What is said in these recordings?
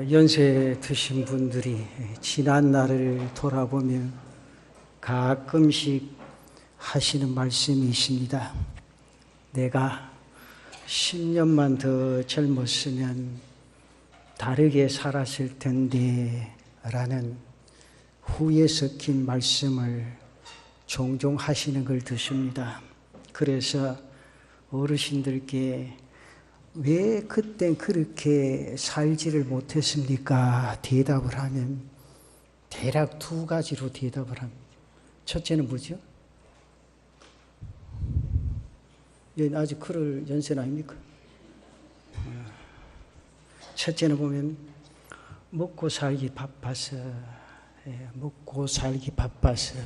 연세 드신 분들이 지난 날을 돌아보며 가끔씩 하시는 말씀이 있습니다. 내가 10년만 더 젊었으면 다르게 살았을 텐데 라는 후에 섞인 말씀을 종종 하시는 걸 듣습니다. 그래서 어르신들께 왜 그땐 그렇게 살지를 못했습니까? 대답을 하면 대략 두 가지로 대답을 합니다. 첫째는 뭐죠? 아직 그럴 연세는 아닙니까? 첫째는 보면 먹고 살기 바빠서, 먹고 살기 바빠서.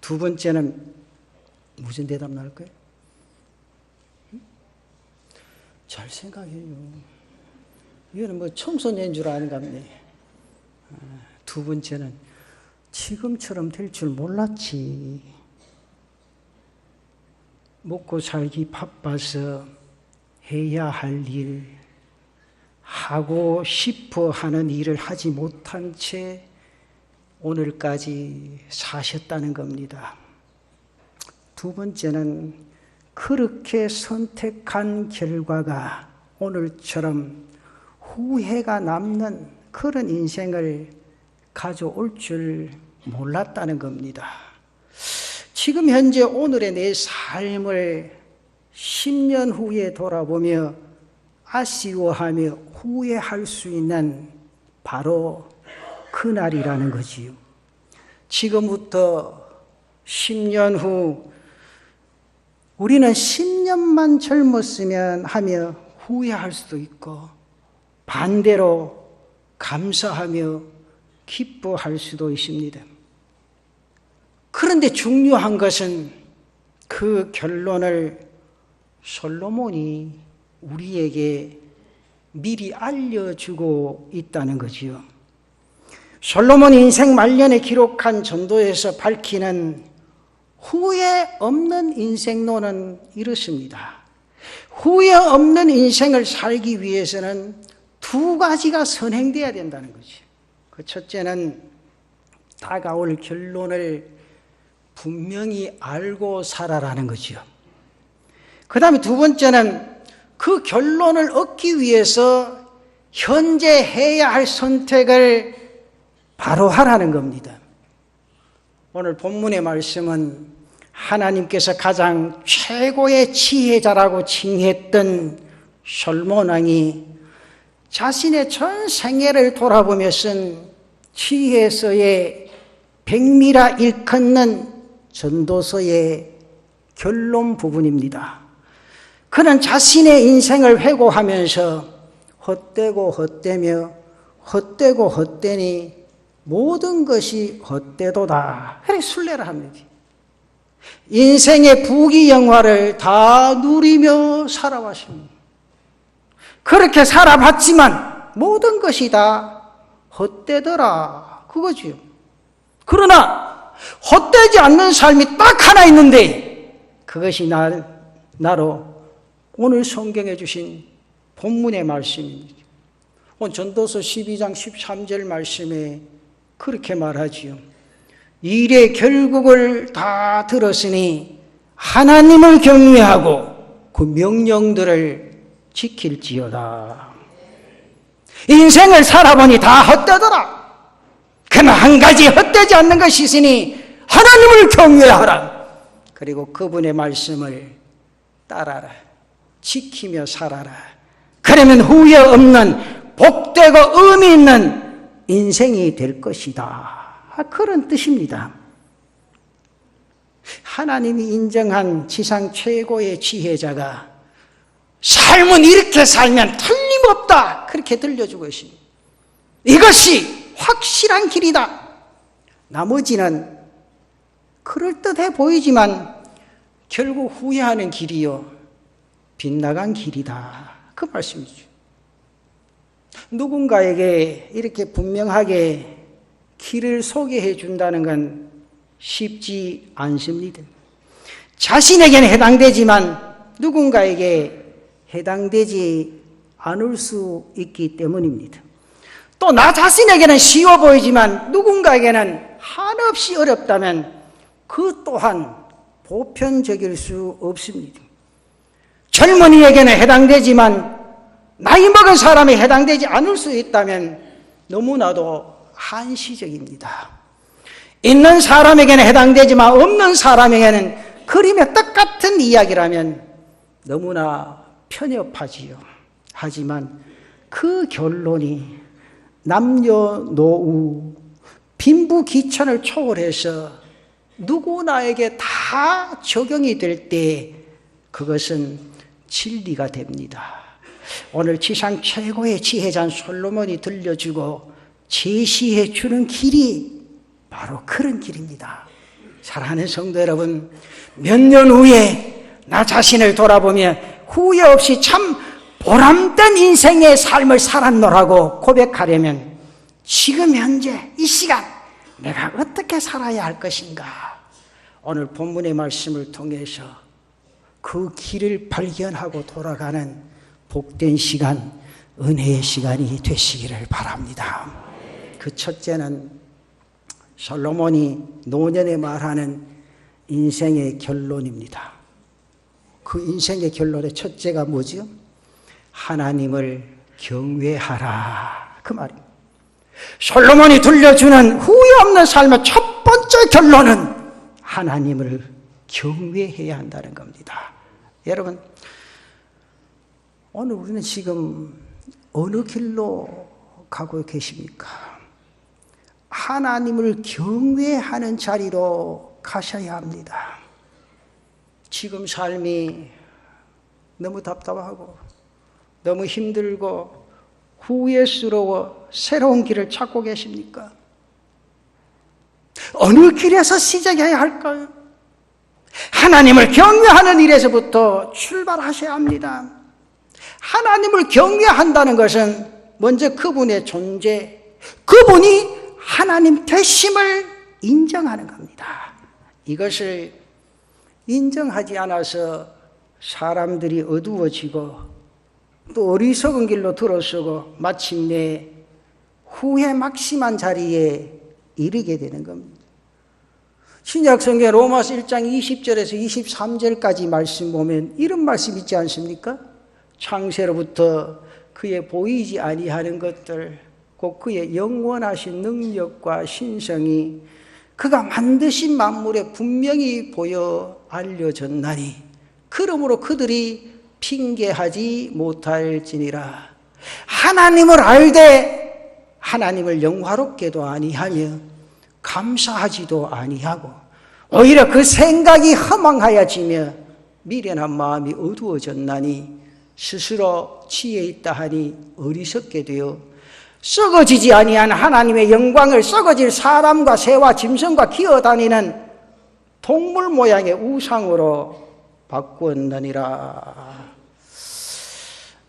두 번째는 무슨 대답 나올 거예요? 잘 생각해요. 이거는 뭐 청소년인 줄 아는가 보네. 두 번째는 지금처럼 될 줄 몰랐지. 먹고 살기 바빠서 해야 할 일, 하고 싶어 하는 일을 하지 못한 채 오늘까지 사셨다는 겁니다. 두 번째는 그렇게 선택한 결과가 오늘처럼 후회가 남는 그런 인생을 가져올 줄 몰랐다는 겁니다. 지금 현재 오늘의 내 삶을 10년 후에 돌아보며 아쉬워하며 후회할 수 있는 바로 그날이라는 거지요. 지금부터 10년 후 우리는 10년만 젊었으면 하며 후회할 수도 있고 반대로 감사하며 기뻐할 수도 있습니다. 그런데 중요한 것은 그 결론을 솔로몬이 우리에게 미리 알려주고 있다는 거지요. 솔로몬 인생 말년에 기록한 전도에서 밝히는 후회 없는 인생론은 이렇습니다. 후회 없는 인생을 살기 위해서는 두 가지가 선행돼야 된다는 거죠. 그 첫째는 다가올 결론을 분명히 알고 살아라는 거죠. 그 다음에 두 번째는 그 결론을 얻기 위해서 현재 해야 할 선택을 바로 하라는 겁니다. 오늘 본문의 말씀은 하나님께서 가장 최고의 지혜자라고 칭했던 솔로몬 왕이 자신의 전 생애를 돌아보며 쓴 지혜서의 백미라 일컫는 전도서의 결론 부분입니다. 그는 자신의 인생을 회고하면서 헛되고 헛되며 헛되고 헛되니 모든 것이 헛되도다. 그래 순례를 합니다. 인생의 부귀영화를 다 누리며 살아왔습니다. 그렇게 살아봤지만 모든 것이 다 헛되더라. 그거지요. 그러나 헛되지 않는 삶이 딱 하나 있는데 그것이 나로 오늘 성경에 주신 본문의 말씀입니다. 오늘 전도서 12장 13절 말씀에 그렇게 말하지요. 일의 결국을 다 들었으니 하나님을 경외하고 그 명령들을 지킬지어다. 인생을 살아보니 다 헛되더라. 그러나 한 가지 헛되지 않는 것이 있으니 하나님을 경외하라. 그리고 그분의 말씀을 따라라. 지키며 살아라. 그러면 후회 없는 복되고 의미 있는 인생이 될 것이다. 그런 뜻입니다. 하나님이 인정한 지상 최고의 지혜자가 삶은 이렇게 살면 틀림없다. 그렇게 들려주고 있습니다. 이것이 확실한 길이다. 나머지는 그럴듯해 보이지만 결국 후회하는 길이요. 빗나간 길이다. 그 말씀이죠. 누군가에게 이렇게 분명하게 길을 소개해 준다는 건 쉽지 않습니다. 자신에게는 해당되지만 누군가에게 해당되지 않을 수 있기 때문입니다. 또 나 자신에게는 쉬워 보이지만 누군가에게는 한없이 어렵다면 그 또한 보편적일 수 없습니다. 젊은이에게는 해당되지만 나이 먹은 사람이 해당되지 않을 수 있다면 너무나도 한시적입니다. 있는 사람에게는 해당되지만 없는 사람에게는 그림의 똑같은 이야기라면 너무나 편협하지요. 하지만 그 결론이 남녀노우 빈부귀천을 초월해서 누구나에게 다 적용이 될 때 그것은 진리가 됩니다. 오늘 지상 최고의 지혜자인 솔로몬이 들려주고 제시해 주는 길이 바로 그런 길입니다. 사랑하는 성도 여러분, 몇 년 후에 나 자신을 돌아보며 후회 없이 참 보람된 인생의 삶을 살았노라고 고백하려면 지금 현재 이 시간 내가 어떻게 살아야 할 것인가? 오늘 본문의 말씀을 통해서 그 길을 발견하고 돌아가는 복된 시간, 은혜의 시간이 되시기를 바랍니다. 그 첫째는 솔로몬이 노년에 말하는 인생의 결론입니다. 그 인생의 결론의 첫째가 뭐죠? 하나님을 경외하라, 그 말입니다. 솔로몬이 들려주는 후회 없는 삶의 첫 번째 결론은 하나님을 경외해야 한다는 겁니다. 여러분, 오늘 우리는 지금 어느 길로 가고 계십니까? 하나님을 경외하는 자리로 가셔야 합니다. 지금 삶이 너무 답답하고 너무 힘들고 후회스러워 새로운 길을 찾고 계십니까? 어느 길에서 시작해야 할까요? 하나님을 경외하는 일에서부터 출발하셔야 합니다. 하나님을 경외한다는 것은 먼저 그분의 존재, 그분이 하나님 되심을 인정하는 겁니다. 이것을 인정하지 않아서 사람들이 어두워지고 또 어리석은 길로 들어서고 마침내 후회 막심한 자리에 이르게 되는 겁니다. 신약성경 로마서 1장 20절에서 23절까지 말씀 보면 이런 말씀 있지 않습니까? 창세로부터 그의 보이지 아니하는 것들, 곧 그의 영원하신 능력과 신성이 그가 만드신 만물에 분명히 보여 알려졌나니 그러므로 그들이 핑계하지 못할지니라. 하나님을 알되 하나님을 영화롭게도 아니하며 감사하지도 아니하고 오히려 그 생각이 허망하여지며 미련한 마음이 어두워졌나니 스스로 지혜 있다 하니 어리석게 되어 썩어지지 아니한 하나님의 영광을 썩어질 사람과 새와 짐승과 기어다니는 동물 모양의 우상으로 바꾸었느니라.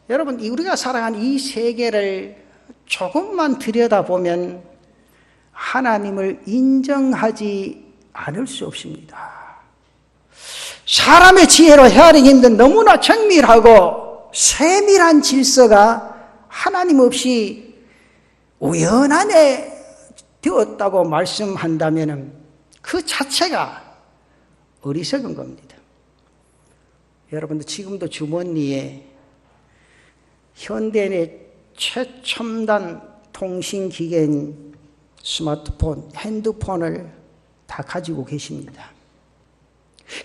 여러분, 우리가 살아가는 이 세계를 조금만 들여다보면 하나님을 인정하지 않을 수 없습니다. 사람의 지혜로 헤아리기 힘든 너무나 정밀하고 세밀한 질서가 하나님 없이 우연안에 되었다고 말씀한다면 그 자체가 어리석은 겁니다. 여러분들 지금도 주머니에 현대인의 최첨단 통신기계인 스마트폰, 핸드폰을 다 가지고 계십니다.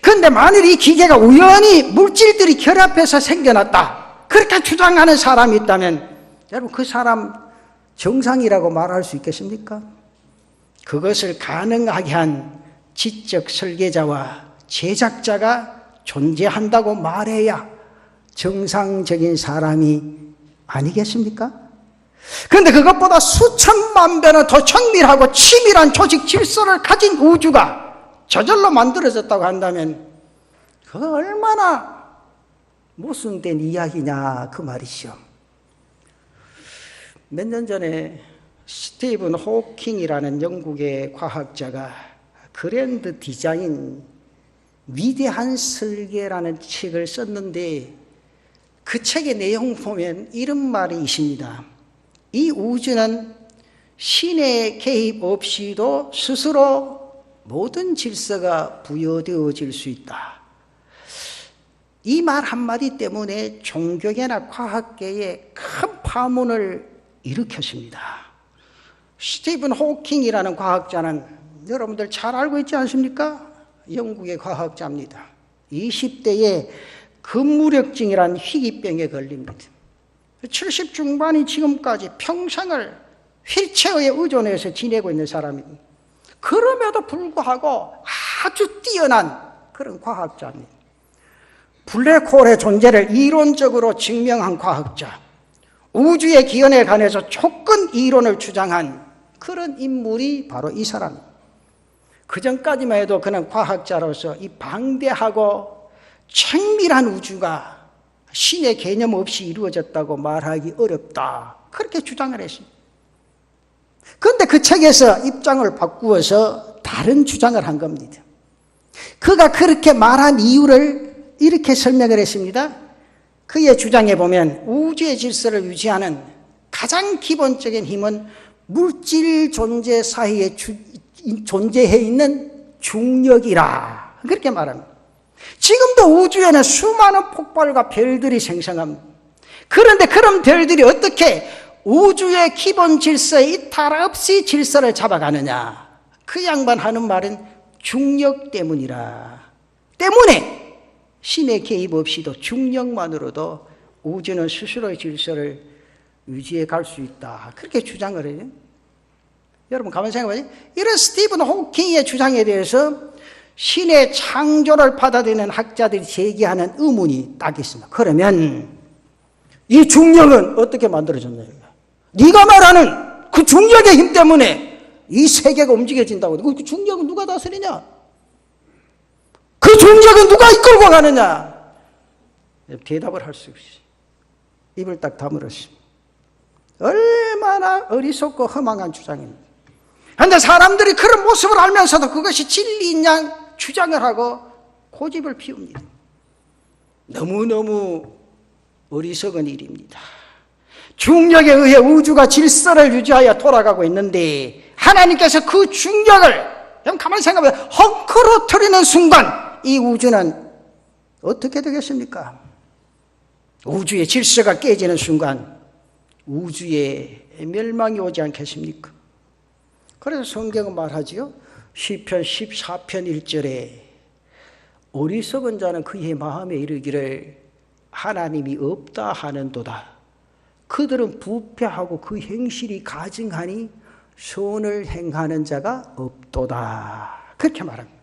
그런데 만일 이 기계가 우연히 물질들이 결합해서 생겨났다, 그렇게 주장하는 사람이 있다면 여러분 그 사람 정상이라고 말할 수 있겠습니까? 그것을 가능하게 한 지적 설계자와 제작자가 존재한다고 말해야 정상적인 사람이 아니겠습니까? 그런데 그것보다 수천만 배는 더 정밀하고 치밀한 조직 질서를 가진 우주가 저절로 만들어졌다고 한다면 그거 얼마나 모순된 이야기냐 그 말이죠. 몇 년 전에 스티븐 호킹이라는 영국의 과학자가 그랜드 디자인 위대한 설계라는 책을 썼는데 그 책의 내용 보면 이런 말이 있습니다. 이 우주는 신의 개입 없이도 스스로 모든 질서가 부여되어질 수 있다. 이 말 한마디 때문에 종교계나 과학계에 큰 파문을 일으켰습니다. 스티븐 호킹이라는 과학자는 여러분들 잘 알고 있지 않습니까? 영국의 과학자입니다. 20대에 근무력증이라는 희귀병에 걸립니다. 70 중반이 지금까지 평생을 휠체어에 의존해서 지내고 있는 사람입니다. 그럼에도 불구하고 아주 뛰어난 그런 과학자입니다. 블랙홀의 존재를 이론적으로 증명한 과학자, 우주의 기원에 관해서 조건 이론을 주장한 그런 인물이 바로 이 사람입니다. 그 전까지만 해도 그는 과학자로서 이 방대하고 청밀한 우주가 신의 개념 없이 이루어졌다고 말하기 어렵다, 그렇게 주장을 했습니다. 그런데 그 책에서 입장을 바꾸어서 다른 주장을 한 겁니다. 그가 그렇게 말한 이유를 이렇게 설명을 했습니다. 그의 주장에 보면 우주의 질서를 유지하는 가장 기본적인 힘은 물질 존재 사이에 존재해 있는 중력이라, 그렇게 말합니다. 지금도 우주에는 수많은 폭발과 별들이 생성합니다. 그런데 그런 별들이 어떻게 우주의 기본 질서에 이탈 없이 질서를 잡아가느냐? 그 양반 하는 말은 중력 때문이라. 때문에 신의 개입 없이도 중력만으로도 우주는 스스로의 질서를 유지해 갈 수 있다, 그렇게 주장을 해요. 여러분 가만히 생각해보세요. 이런 스티븐 호킹의 주장에 대해서 신의 창조를 받아들이는 학자들이 제기하는 의문이 딱 있습니다. 그러면 이 중력은 어떻게 만들어졌나요? 네가 말하는 그 중력의 힘 때문에 이 세계가 움직여진다고. 그 중력은 누가 다스리냐? 그 중력은 누가 이끌고 가느냐? 대답을 할 수 없이 입을 딱 다물었습니다. 얼마나 어리석고 허망한 주장입니다. 그런데 사람들이 그런 모습을 알면서도 그것이 진리인 양 주장을 하고 고집을 피웁니다. 너무너무 어리석은 일입니다. 중력에 의해 우주가 질서를 유지하여 돌아가고 있는데 하나님께서 그 중력을, 여러분 가만히 생각해보세요. 헝클어뜨리는 순간 이 우주는 어떻게 되겠습니까? 우주의 질서가 깨지는 순간 우주에 멸망이 오지 않겠습니까? 그래서 성경은 말하지요. 시편 14편 1절에 어리석은 자는 그의 마음에 이르기를 하나님이 없다 하는도다. 그들은 부패하고 그 행실이 가증하니 선을 행하는 자가 없도다, 그렇게 말합니다.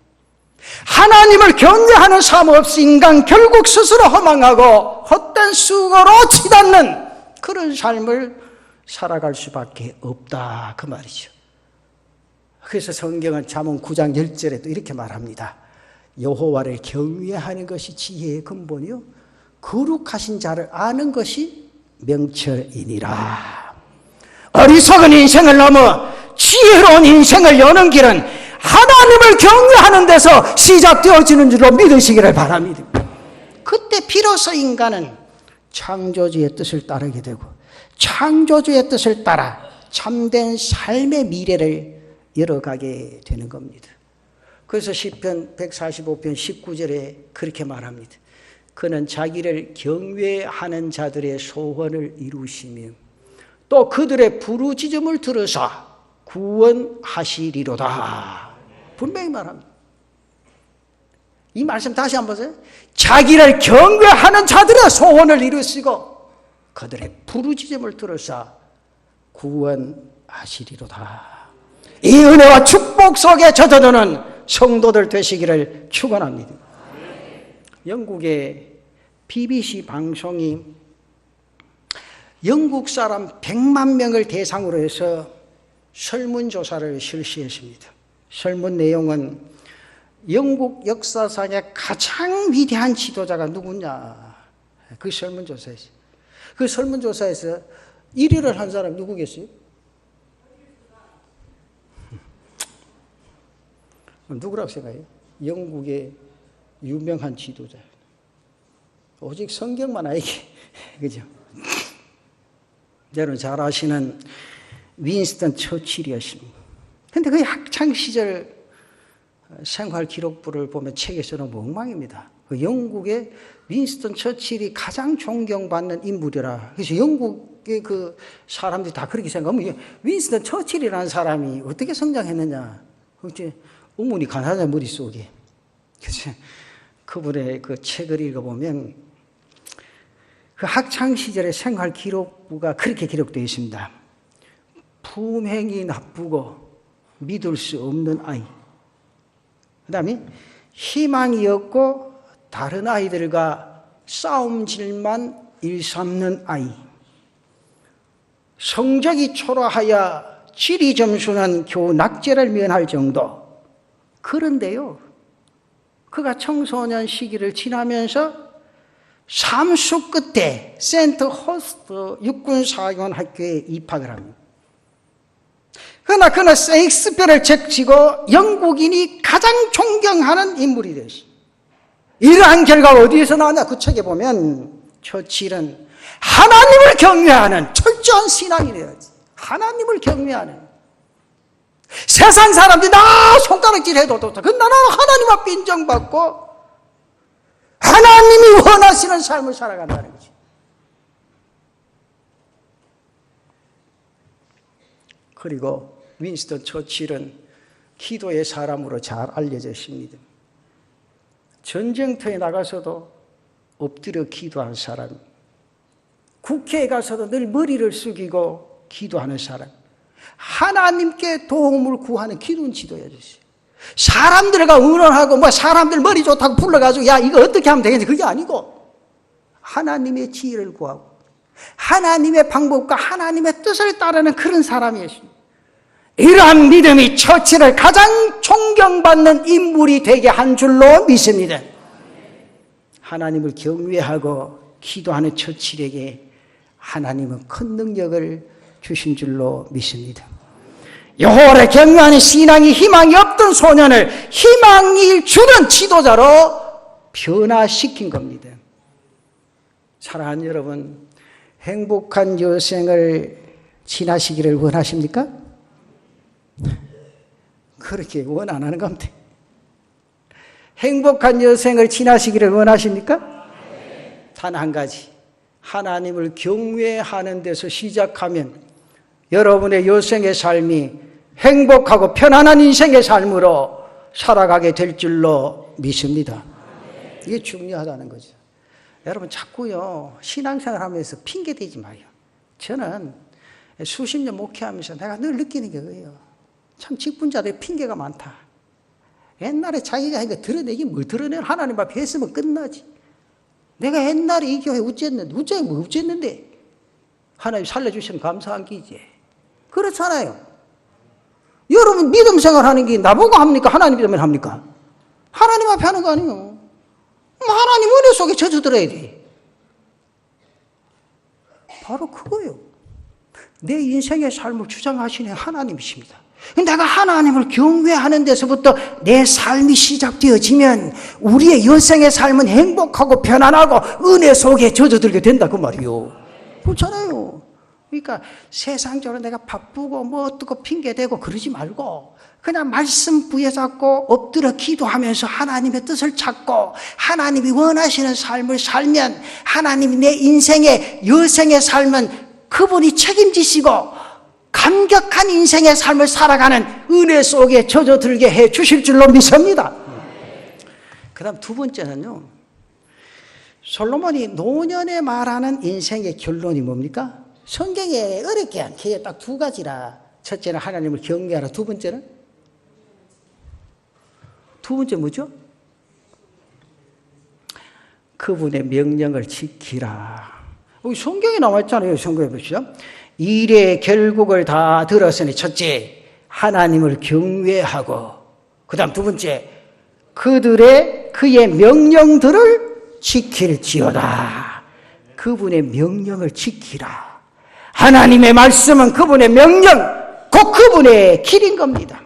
하나님을 경외하는 삶 없이 인간 결국 스스로 허망하고 헛된 수고로 치닫는 그런 삶을 살아갈 수밖에 없다, 그 말이죠. 그래서 성경은 잠언 9장 10절에도 이렇게 말합니다. 여호와를 경외하는 것이 지혜의 근본이요 거룩하신 자를 아는 것이 명철이니라. 어리석은 인생을 넘어 지혜로운 인생을 여는 길은 하나님을 경외하는 데서 시작되어지는 줄로 믿으시기를 바랍니다. 그때 비로소 인간은 창조주의 뜻을 따르게 되고 창조주의 뜻을 따라 참된 삶의 미래를 열어가게 되는 겁니다. 그래서 시편 145편 19절에 그렇게 말합니다. 그는 자기를 경외하는 자들의 소원을 이루시며 또 그들의 부르짖음을 들으사 구원하시리로다, 분명히 말합니다. 이 말씀 다시 한번 보세요. 자기를 경외하는 자들의 소원을 이루시고 그들의 부르짖음을 들으사 구원하시리로다. 이 은혜와 축복 속에 젖어드는 성도들 되시기를 축원합니다. 영국의 BBC 방송이 영국 사람 100만 명을 대상으로 해서 설문조사를 실시했습니다. 설문 내용은 영국 역사상의 가장 위대한 지도자가 누구냐, 그 설문조사에서. 그 설문조사에서 1위를 한 사람 누구겠어요? 누구라고 생각해요? 영국의 유명한 지도자. 오직 성경만 알게, 그죠? 여러분 잘 아시는 윈스턴 처칠이었습니다. 근데 그 학창시절 생활 기록부를 보면 책에서는 엉망입니다. 그 영국의 윈스턴 처칠이 가장 존경받는 인물이라. 그래서 영국의 그 사람들이 다 그렇게 생각하면 윈스턴 처칠이라는 사람이 어떻게 성장했느냐. 그게 의문이 가나요, 머릿속에. 그래서 그분의 그 책을 읽어보면 그 학창시절의 생활 기록부가 그렇게 기록되어 있습니다. 품행이 나쁘고 믿을 수 없는 아이. 그 다음에 희망이 없고 다른 아이들과 싸움질만 일삼는 아이. 성적이 초라하여 지리 점수는 겨우 낙제를 면할 정도. 그런데요, 그가 청소년 시기를 지나면서 삼수 끝에 센트 호스트 육군사관 학교에 입학을 합니다. 그러나 그는 셰익스피어를 제치고 영국인이 가장 존경하는 인물이 되었습니다. 이러한 결과가 어디에서 나왔냐? 그 책에 보면 처칠은 하나님을 경외하는 철저한 신앙이 되었지. 하나님을 경외하는. 세상 사람들이 나 손가락질 해도 좋다. 그 나는 하나님 앞에 인정받고 하나님이 원하시는 삶을 살아간다는 거지. 그리고 윈스턴 처칠은 기도의 사람으로 잘 알려져 있습니다. 전쟁터에 나가서도 엎드려 기도한 사람, 국회에 가서도 늘 머리를 숙이고 기도하는 사람, 하나님께 도움을 구하는 기도는 지도해주세요. 사람들과 의논하고 뭐 사람들 머리 좋다고 불러가지고 야 이거 어떻게 하면 되겠지, 그게 아니고 하나님의 지혜를 구하고 하나님의 방법과 하나님의 뜻을 따르는 그런 사람이었습니다. 이러한 믿음이 처칠을 가장 존경받는 인물이 되게 한 줄로 믿습니다. 하나님을 경외하고 기도하는 처칠에게 하나님은 큰 능력을 주신 줄로 믿습니다. 여호와를 경외하는 신앙이 희망이 없던 소년을 희망이 주는 지도자로 변화시킨 겁니다. 사랑하는 여러분, 행복한 여생을 지나시기를 원하십니까? 그렇게 원 안 하는 겁니다. 행복한 여생을 지나시기를 원하십니까? 단 한 가지, 하나님을 경외하는 데서 시작하면 여러분의 여생의 삶이 행복하고 편안한 인생의 삶으로 살아가게 될 줄로 믿습니다. 이게 중요하다는 거죠. 여러분 자꾸요 신앙생활 하면서 핑계 대지 마요. 저는 수십 년 목회하면서 내가 늘 느끼는 게 그거예요. 참 직분자들의 핑계가 많다. 옛날에 자기가 한 거 드러내기 뭘 드러내? 하나님 앞에 했으면 끝나지. 내가 옛날에 이 교회 어쨌는데, 뭐 어쨌는데? 하나님 살려주시면 감사한 기지. 그렇잖아요. 여러분 믿음 생활하는 게 나보고 합니까? 하나님 때문에 합니까? 하나님 앞에 하는 거 아니에요. 하나님 은혜 속에 젖어들어야 돼. 바로 그거예요. 내 인생의 삶을 주장하시는 하나님이십니다. 내가 하나님을 경외하는 데서부터 내 삶이 시작되어지면 우리의 여생의 삶은 행복하고 편안하고 은혜 속에 젖어들게 된다 그 말이요. 그렇잖아요. 그러니까 세상적으로 내가 바쁘고 뭐 어떻고 핑계대고 그러지 말고 그냥 말씀 부여잡고 엎드려 기도하면서 하나님의 뜻을 찾고 하나님이 원하시는 삶을 살면 하나님이 내 인생의 여생의 삶은 그분이 책임지시고 감격한 인생의 삶을 살아가는 은혜 속에 젖어들게 해 주실 줄로 믿습니다. 그 다음 두 번째는요, 솔로몬이 노년에 말하는 인생의 결론이 뭡니까? 성경에 어렵게 않게 딱 두 가지라. 첫째는 하나님을 경외하라. 두 번째는? 두 번째 뭐죠? 그분의 명령을 지키라. 여기 성경에 나와 있잖아요. 성경에 보시죠. 일의 결국을 다 들었으니 첫째, 하나님을 경외하고, 그 다음 두 번째, 그의 명령들을 지킬지어다. 그분의 명령을 지키라. 하나님의 말씀은 그분의 명령, 곧 그분의 길인 겁니다.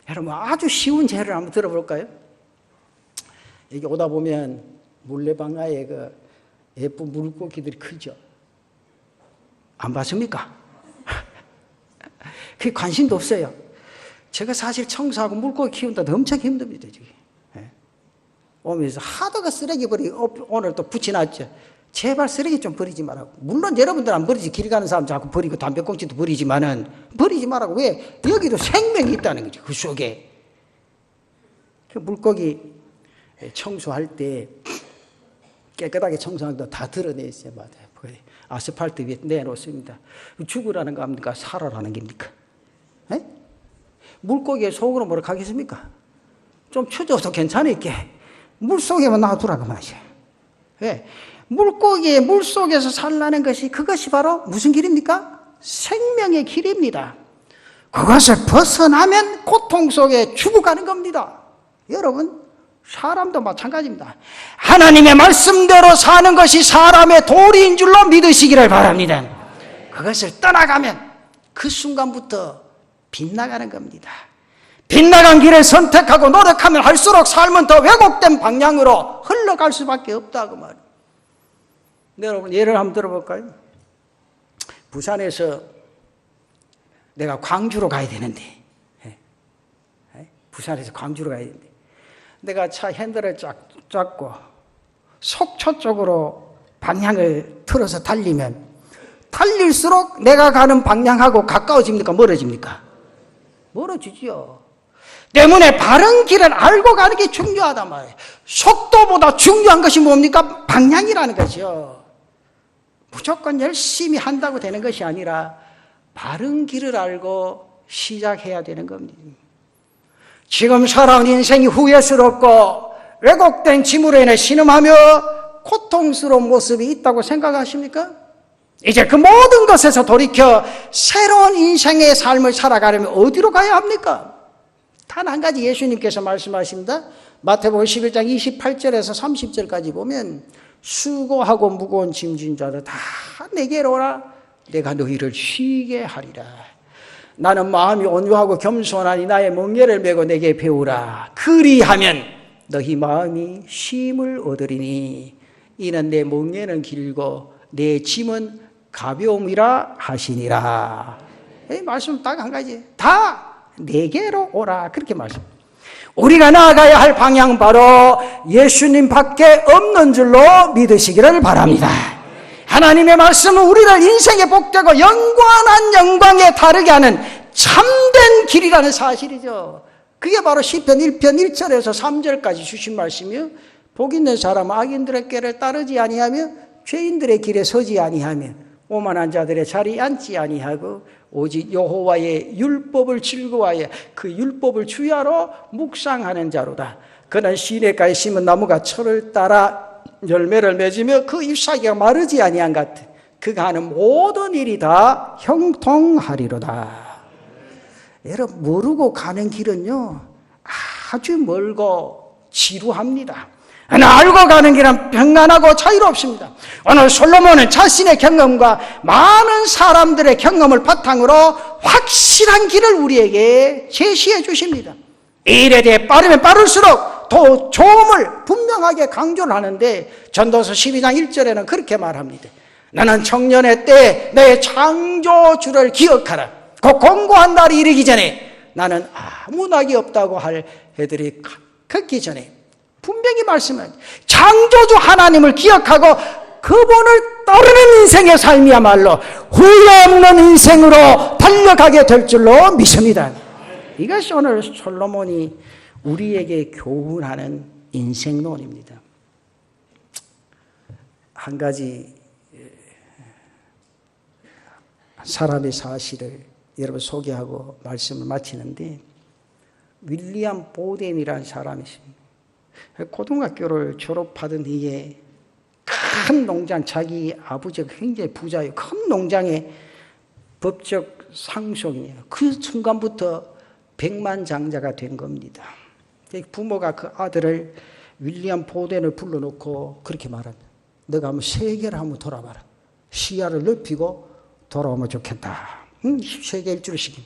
여러분 아주 쉬운 예를 한번 들어볼까요? 여기 오다 보면 물레방아에 그 예쁜 물고기들이 크죠. 안 봤습니까? 그게 관심도 없어요. 제가 사실 청소하고 물고기 키운다도 엄청 힘듭니다. 지금. 오면서 하다가 쓰레기 오늘 또 붙여놨죠. 제발 쓰레기 좀 버리지 말라고. 물론 여러분들 안 버리지. 길 가는 사람 자꾸 버리고 담배꽁초도 버리지만은 버리지 말라고. 왜? 여기도 생명이 있다는 거죠. 그 속에. 그 물고기 청소할 때 깨끗하게 청소하는데 다 드러내 있어요. 맞아요. 아스팔트 위에 내놓습니다. 죽으라는 거 합니까? 살아라는 겁니까? 에? 물고기의 속으로 뭐라 하겠습니까? 좀 추져도 괜찮을게. 물속에만 놔두라고 말이야. 예. 물고기의 물속에서 살라는 것이 그것이 바로 무슨 길입니까? 생명의 길입니다. 그것을 벗어나면 고통 속에 죽어가는 겁니다. 여러분, 사람도 마찬가지입니다. 하나님의 말씀대로 사는 것이 사람의 도리인 줄로 믿으시기를 바랍니다. 그것을 떠나가면 그 순간부터 빗나가는 겁니다. 빗나간 길을 선택하고 노력하면 할수록 삶은 더 왜곡된 방향으로 흘러갈 수밖에 없다고 말이에요. 여러분, 예를 한번 들어볼까요? 부산에서 내가 광주로 가야 되는데, 부산에서 광주로 가야 되는데, 내가 차 핸들을 잡고 속초 쪽으로 방향을 틀어서 달리면 달릴수록 내가 가는 방향하고 가까워집니까? 멀어집니까? 멀어지죠. 때문에 바른 길을 알고 가는 게 중요하단 말이에요. 속도보다 중요한 것이 뭡니까? 방향이라는 거죠. 무조건 열심히 한다고 되는 것이 아니라 바른 길을 알고 시작해야 되는 겁니다. 지금 살아온 인생이 후회스럽고 왜곡된 짐으로 인해 신음하며 고통스러운 모습이 있다고 생각하십니까? 이제 그 모든 것에서 돌이켜 새로운 인생의 삶을 살아가려면 어디로 가야 합니까? 단 한 가지 예수님께서 말씀하십니다. 마태복음 11장 28절에서 30절까지 보면 수고하고 무거운 짐진 자들 다 내게로 오라. 내가 너희를 쉬게 하리라. 나는 마음이 온유하고 겸손하니 나의 멍에를 메고 내게 배우라. 그리하면 너희 마음이 쉼을 얻으리니 이는 내 멍에는 길고 내 짐은 가벼움이라 하시니라. 이 말씀 딱 한 가지. 다 내게로 오라. 그렇게 말씀. 우리가 나아가야 할 방향은 바로 예수님 밖에 없는 줄로 믿으시기를 바랍니다. 하나님의 말씀은 우리를 인생의 복되고 영원한 영광에 다르게 하는 참된 길이라는 사실이죠. 그게 바로 시편 1편 1절에서 3절까지 주신 말씀이요. 복 있는 사람은 악인들의 꾀를 따르지 아니하며 죄인들의 길에 서지 아니하며 오만한 자들의 자리에 앉지 아니하고 오직 여호와의 율법을 즐거워하여 그 율법을 주야로 묵상하는 자로다. 그는 시냇가에 심은 나무가 철을 따라 열매를 맺으며 그 잎사귀가 마르지 아니한 같아. 그가 하는 모든 일이 다 형통하리로다. 여러분, 모르고 가는 길은요 아주 멀고 지루합니다. 그러나 알고 가는 길은 평안하고 자유롭습니다. 오늘 솔로몬은 자신의 경험과 많은 사람들의 경험을 바탕으로 확실한 길을 우리에게 제시해 주십니다. 이 일에 대해 빠르면 빠를수록 더 좋음을 분명하게 강조를 하는데 전도서 12장 1절에는 그렇게 말합니다. 나는 청년의 때에 내 창조주를 기억하라. 곧 공고한 날이 이르기 전에 나는 아무 낙이 없다고 할 해들이 걷기 전에 분명히 말씀합니다. 창조주 하나님을 기억하고 그분을 따르는 인생의 삶이야말로 후회 없는 인생으로 달려가게 될 줄로 믿습니다. 이것이 오늘 솔로몬이 우리에게 교훈하는 인생론입니다. 한 가지 사람의 사실을 여러분 소개하고 말씀을 마치는데 윌리엄 보덴이라는 사람이 있습니다. 고등학교를 졸업하던 뒤에 큰 농장, 자기 아버지가 굉장히 부자예요. 큰 농장의 법적 상속이에요. 그 순간부터 백만장자가 된 겁니다. 부모가 그 아들을 윌리엄 보덴을 불러놓고 그렇게 말합니다. 너가 한번 세계를 한번 돌아봐라. 시야를 넓히고 돌아오면 좋겠다. 세계 일주를 시킵니다.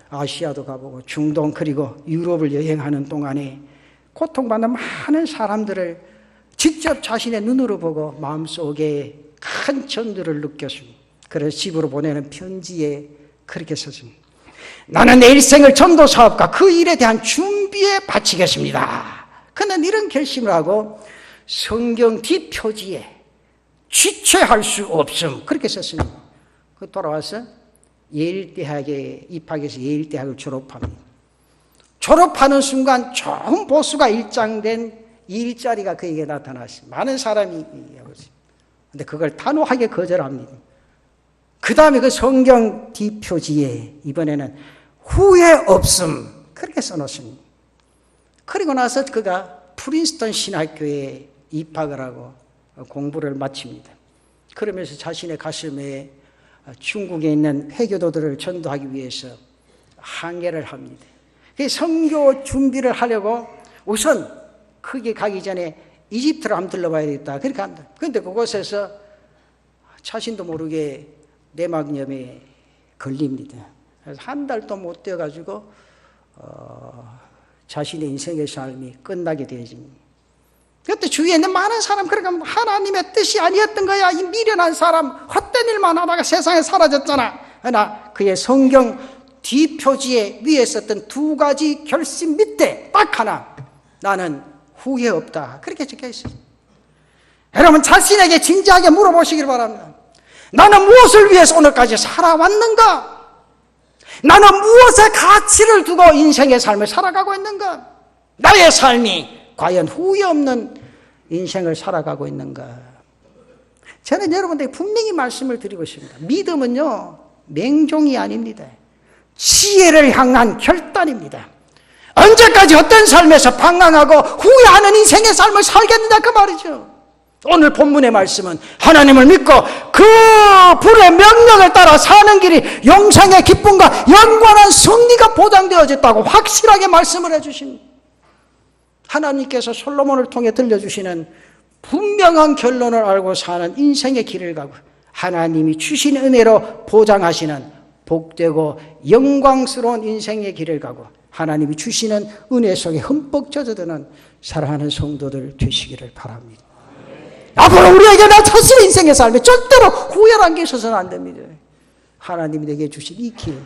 아시아도 가보고 중동 그리고 유럽을 여행하는 동안에 고통받는 많은 사람들을 직접 자신의 눈으로 보고 마음속에 큰 전도를 느꼈습니다. 그래서 집으로 보내는 편지에 그렇게 썼습니다. 나는 내 일생을 전도 사업과 그 일에 대한 준비에 바치겠습니다. 그는 이런 결심을 하고 성경 뒷표지에 취체할 수 없음 그렇게 썼습니다. 그 돌아와서 예일대학에 입학해서 예일대학을 졸업합니다. 졸업하는 순간 좋은 보수가 일장된 일자리가 그에게 나타났습니다. 많은 사람이 얘기하고 있습니다. 근데 그걸 단호하게 거절합니다. 그 다음에 그 성경 뒷표지에 이번에는 후회 없음 그렇게 써놓습니다. 그리고 나서 그가 프린스턴 신학교에 입학을 하고 공부를 마칩니다. 그러면서 자신의 가슴에 중국에 있는 회교도들을 전도하기 위해서 항해를 합니다. 선교 준비를 하려고 우선 거기 가기 전에 이집트를 한번 들러봐야 되겠다. 그렇게 한다. 그런데 그곳에서 자신도 모르게 내막염에 걸립니다. 그래서 한 달도 못 되어가지고 자신의 인생의 삶이 끝나게 되어집니다. 그때 주위에 있는 많은 사람, 그러니까 하나님의 뜻이 아니었던 거야. 이 미련한 사람, 헛된 일만 하다가 세상에 사라졌잖아. 그러나 그의 성경 뒷표지에 위에 썼던 두 가지 결심 밑에 딱 하나, 나는 후회 없다. 그렇게 적혀 있어요. 여러분 자신에게 진지하게 물어보시길 바랍니다. 나는 무엇을 위해서 오늘까지 살아왔는가? 나는 무엇에 가치를 두고 인생의 삶을 살아가고 있는가? 나의 삶이 과연 후회 없는 인생을 살아가고 있는가? 저는 여러분들에게 분명히 말씀을 드리고 싶습니다. 믿음은요, 맹종이 아닙니다. 지혜를 향한 결단입니다. 언제까지 어떤 삶에서 방황하고 후회하는 인생의 삶을 살겠느냐 그 말이죠. 오늘 본문의 말씀은 하나님을 믿고 그 불의 명령을 따라 사는 길이 영생의 기쁨과 영원한 승리가 보장되어졌다고 확실하게 말씀을 해주십니다. 하나님께서 솔로몬을 통해 들려주시는 분명한 결론을 알고 사는 인생의 길을 가고 하나님이 주신 은혜로 보장하시는 복되고 영광스러운 인생의 길을 가고 하나님이 주시는 은혜 속에 흠뻑 젖어드는 사랑하는 성도들 되시기를 바랍니다. 앞으로 우리에게 나타날 인생의 삶에 절대로 후회란 게 있어서는 안 됩니다. 하나님이 내게 주신 이 길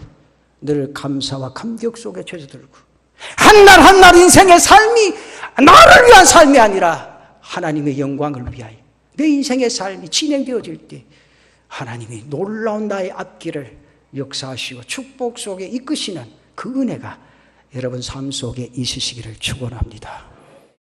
늘 감사와 감격 속에 젖어들고 한 날 한 날 인생의 삶이 나를 위한 삶이 아니라 하나님의 영광을 위하여 내 인생의 삶이 진행되어질 때 하나님이 놀라운 나의 앞길을 역사하시고 축복 속에 이끄시는 그 은혜가 여러분 삶 속에 있으시기를 축원합니다.